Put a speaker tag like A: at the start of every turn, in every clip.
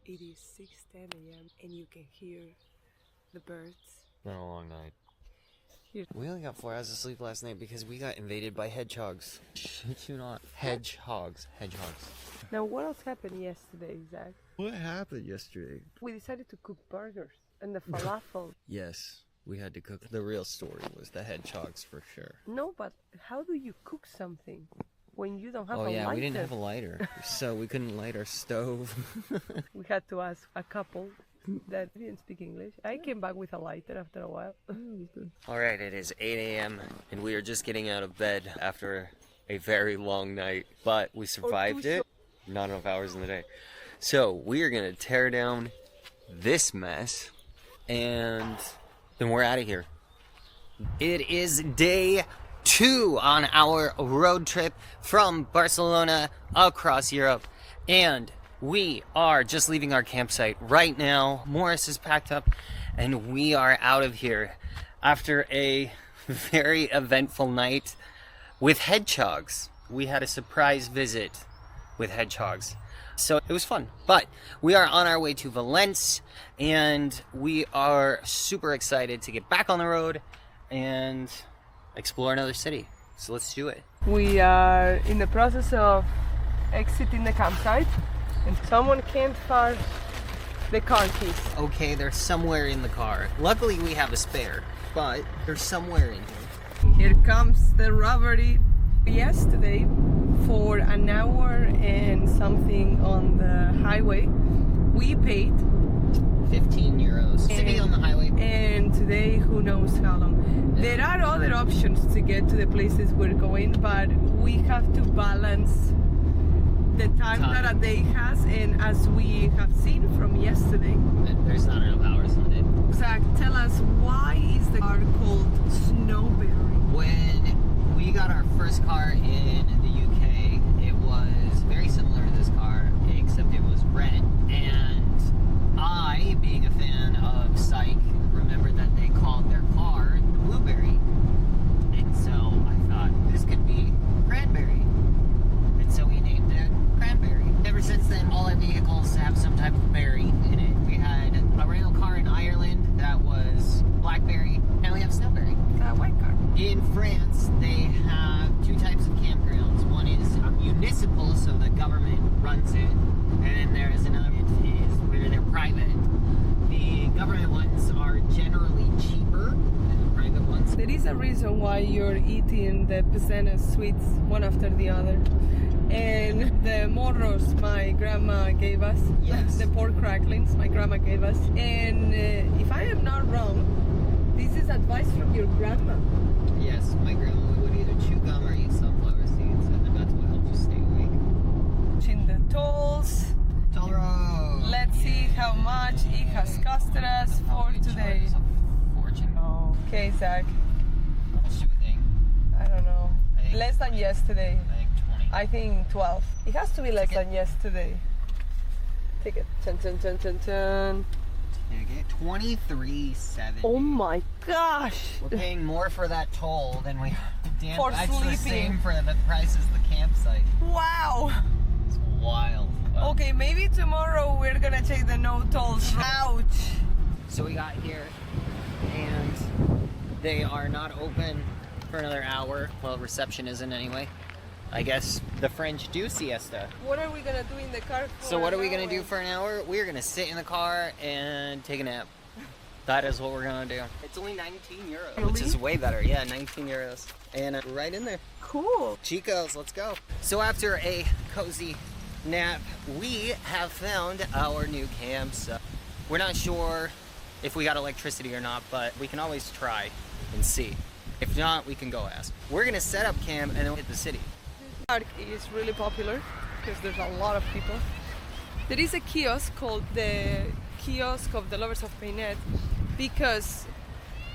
A: It is 6:10 a.m. and you can hear the birds.
B: Been a long night.
A: Here.
B: We only got 4 hours of sleep last night because we got invaded by hedgehogs. Shit you not. Hedgehogs. Hedgehogs.
A: Now, what else happened yesterday, Zach?
B: What happened yesterday?
A: We decided to cook burgers and the falafel.
B: Yes, we had to cook. The real story was the hedgehogs for sure.
A: No, but how do you cook something when you don't have a lighter?
B: Oh yeah, we didn't have a lighter, so we couldn't light our stove.
A: We had to ask a couple that didn't speak English. I came back with a lighter after a while.
B: Alright, it is 8 a.m. and we are just getting out of bed after a very long night. But we survived it. Not enough hours in the day. So we are going to tear down this mess and then we're out of here. It is day 2 on our road trip from Barcelona across Europe, and we are just leaving our campsite right now. Morris is packed up and we are out of here after a very eventful night with hedgehogs. We had a surprise visit with hedgehogs, so it was fun. But we are on our way to Valence and we are super excited to get back on the road and explore another city. So let's do it.
A: We are in the process of exiting the campsite and someone can't find the car keys.
B: Okay, they're somewhere in the car. Luckily we have a spare, but they're somewhere in here.
A: Here comes the robbery. Yesterday, for an hour and something on the highway, we paid
B: 15 euros to be on the highway.
A: And today, who knows how long. There are other options to get to the places we're going, but we have to balance the time that a day has, and as we have seen from yesterday,
B: there's not enough hours in the day.
A: Zach, tell us, why is the car called Snowberry?
B: When we got our first car in the UK, it was very similar to this car, except it was red. And I, being a fan of Psych, remembered that they called their car the Blueberry. And so I thought, this could be Cranberry. And so we named it Cranberry. Ever since then, all our vehicles have some type of berry in it. We had a rental car in Ireland that was blackberry. Now we have snowberry.
A: That white car.
B: In France, they have 2 types of campgrounds. One is municipal, so the government runs it, and then there is another where they're private. The government ones are generally cheaper than the private ones.
A: There is a reason why you're eating the Pézenas sweets one after the other. And the morros my grandma gave us,
B: yes.
A: The pork cracklings my grandma gave us. And if I am not wrong, this is advice from your grandma.
B: Yes, my grandma would either chew gum or eat sunflower seeds, and then that's what helps you stay awake.
A: In the tolls.
B: Toll road.
A: Let's see how much it has costed us for today.
B: A fortune.
A: Okay, Zach.
B: How much do we think?
A: I don't know.
B: I
A: Less than yesterday.
B: think 20.
A: I think 12. It has to be less than yesterday. Ticket. Turn, turn, turn, turn, turn.
B: Ticket 23.70.
A: Oh my gosh!
B: We're paying more for that toll than we are
A: For
B: that's
A: sleeping.
B: The same for the price as the campsite.
A: Wow!
B: It's wild. Wow.
A: Okay, maybe tomorrow we're gonna take the no tolls route.
B: So we got here and they are not open for another hour. Well, reception isn't anyway. I guess the French do siesta.
A: What are we gonna do in the car for
B: So what are we
A: an
B: gonna
A: hour?
B: do for an hour? We're gonna sit in the car and take a nap. That is what we're gonna do. It's only 19 euros,
A: Really?
B: which is way better. Yeah, 19 euros. And right in there.
A: Cool.
B: Chicos, let's go. So after a cozy nap, we have found our new camp. So we're not sure if we got electricity or not, but we can always try and see. If not, we can go ask. We're gonna set up camp and then hit the city.
A: Park is really popular because there's a lot of people. There is a kiosk called the Kiosk of the Lovers of Paynet because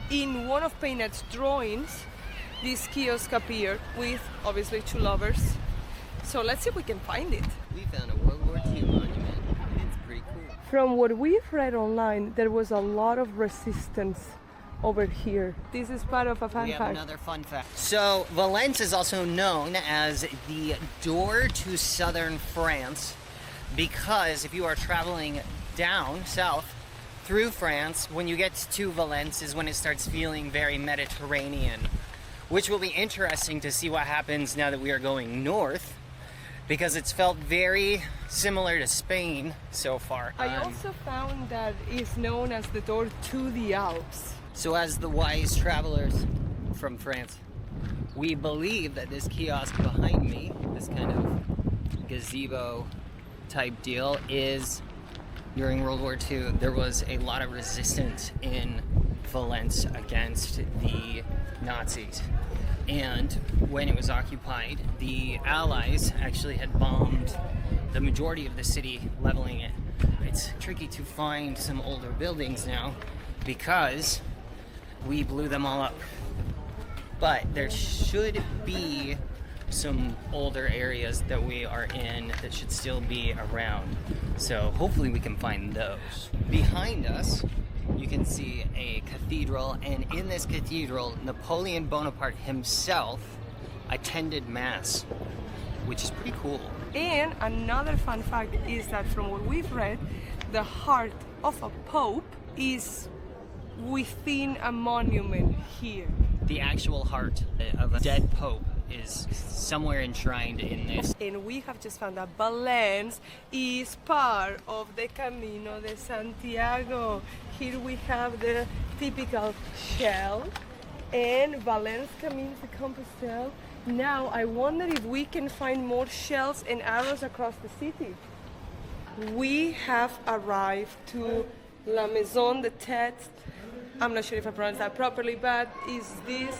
A: in one of Paynet's drawings, this kiosk appeared with obviously 2 lovers. So let's see if we can find it.
B: We found a World War II monument. It's pretty cool.
A: From what we've read online, there was a lot of resistance over here. This is part of a fun
B: We have
A: fact.
B: another fun fact. So Valence is also known as the door to southern France because if you are traveling
C: down south through France. When you get to Valence is when it starts feeling very Mediterranean, which will be interesting to see what happens now that we are going north, because it's felt very similar to Spain so far.
A: I also found that it's known as the door to the Alps.
C: So as the wise travelers from France, we believe that this kiosk behind me, this kind of gazebo type deal, is during World War II, there was a lot of resistance in Valence against the Nazis. And when it was occupied, the Allies actually had bombed the majority of the city, leveling it. It's tricky to find some older buildings now because we blew them all up. But there should be some older areas that we are in that should still be around. So hopefully we can find those. Behind us, you can see a cathedral, and in this cathedral, Napoleon Bonaparte himself attended Mass, which is pretty cool.
A: And another fun fact is that from what we've read, the heart of a pope is within a monument here.
C: The actual heart of a dead pope is somewhere enshrined in this.
A: And we have just found that Valence is part of the Camino de Santiago. Here we have the typical shell and Valence Camino de Compostela. Now I wonder if we can find more shells and arrows across the city. We have arrived to La Maison de Tête. I'm not sure if I pronounced that properly, but is this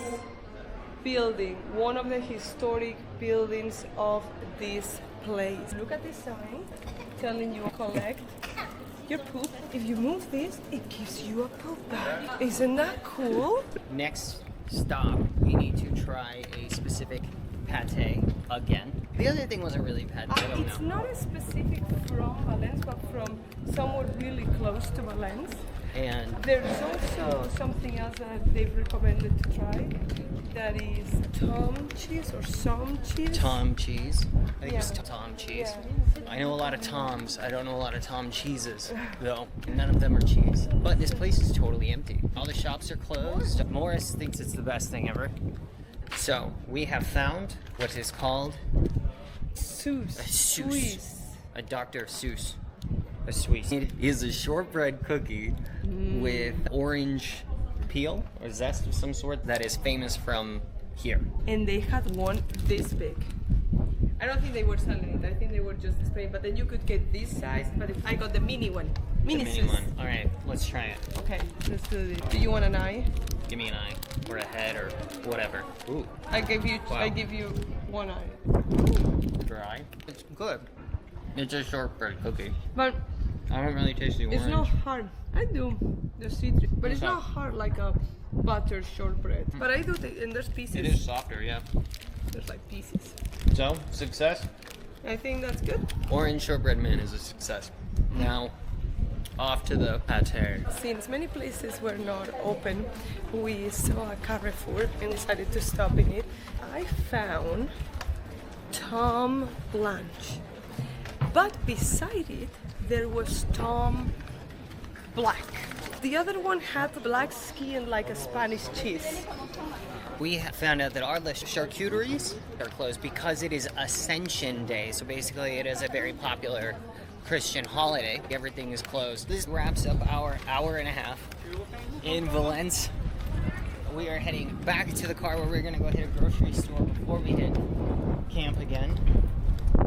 A: building, one of the historic buildings of this place. Look at this sign telling you collect your poop. If you move this, it gives you a poop bag. Isn't that cool?
C: Next stop, we need to try a specific pate again. The other thing wasn't really pate, I don't
A: It's
C: know.
A: not a specific from Valence, but from somewhere really close to Valence.
C: And
A: There's also something else that they've recommended to try. That is Tom cheese or some cheese.
C: Tom cheese. I think it's
A: Yeah.
C: Tom cheese.
A: Yeah.
C: I know a lot of Toms. I don't know a lot of Tom cheeses, though. None of them are cheese. But this place is totally empty. All the shops are closed. Morris thinks it's the best thing ever. So, we have found what is called
A: Seuss.
C: a Seuss.
A: Swiss.
C: A Dr. Seuss. A Swiss. It is a shortbread cookie with orange peel or zest of some sort that is famous from here.
A: And they had one this big. I don't think they were selling it. I think they were just displaying. But then you could get this size. But I got the mini one.
C: The mini one. All right, let's try it.
A: Okay, let's do this. Do you want an eye?
C: Give me an eye or a head or whatever. Ooh,
A: I give you.
C: Wow.
A: I give you one eye.
C: dry. It's good. It's a shortbread cookie.
A: But
C: I don't really taste the orange.
A: it's not hard. I do the citrus, but it's
C: Okay.
A: not hard like a butter shortbread. But I do, and there's pieces.
C: It is softer, yeah.
A: There's like pieces.
C: So, success.
A: I think that's good.
C: Orange shortbread man is a success. Now, off to the pate.
A: Since many places were not open, we saw a Carrefour and decided to stop in it. I found Tom Blanche, but beside it there was Tom Black. The other one had black skin like a Spanish cheese.
C: We found out that all the charcuteries are closed because it is Ascension Day. So basically it is a very popular Christian holiday. Everything is closed. This wraps up our hour and a half in Valence. We are heading back to the car where we're gonna go hit a grocery store before we hit camp again.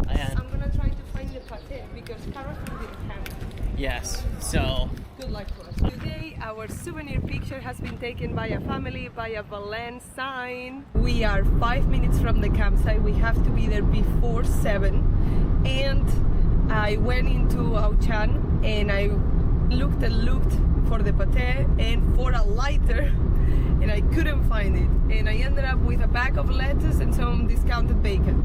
C: And
A: I'm gonna try to find the pate because Carrefour didn't have it.
C: yes, so
A: Good luck for us. Today, our souvenir picture has been taken by a family by a Valence sign. We are 5 minutes from the campsite. We have to be there before 7. And I went into Auchan and I looked for the pate and for a lighter, and I couldn't find it. And I ended up with a bag of lettuce and some discounted bacon.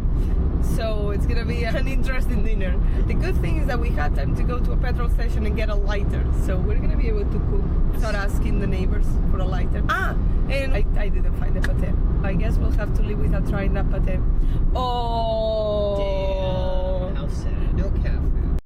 A: So it's gonna be an interesting dinner. The good thing is that we had time to go to a petrol station and get a lighter. So we're gonna be able to cook without asking the neighbors for a lighter. And I, I didn't find the pate. I guess we'll have to live without trying that pate. Oh.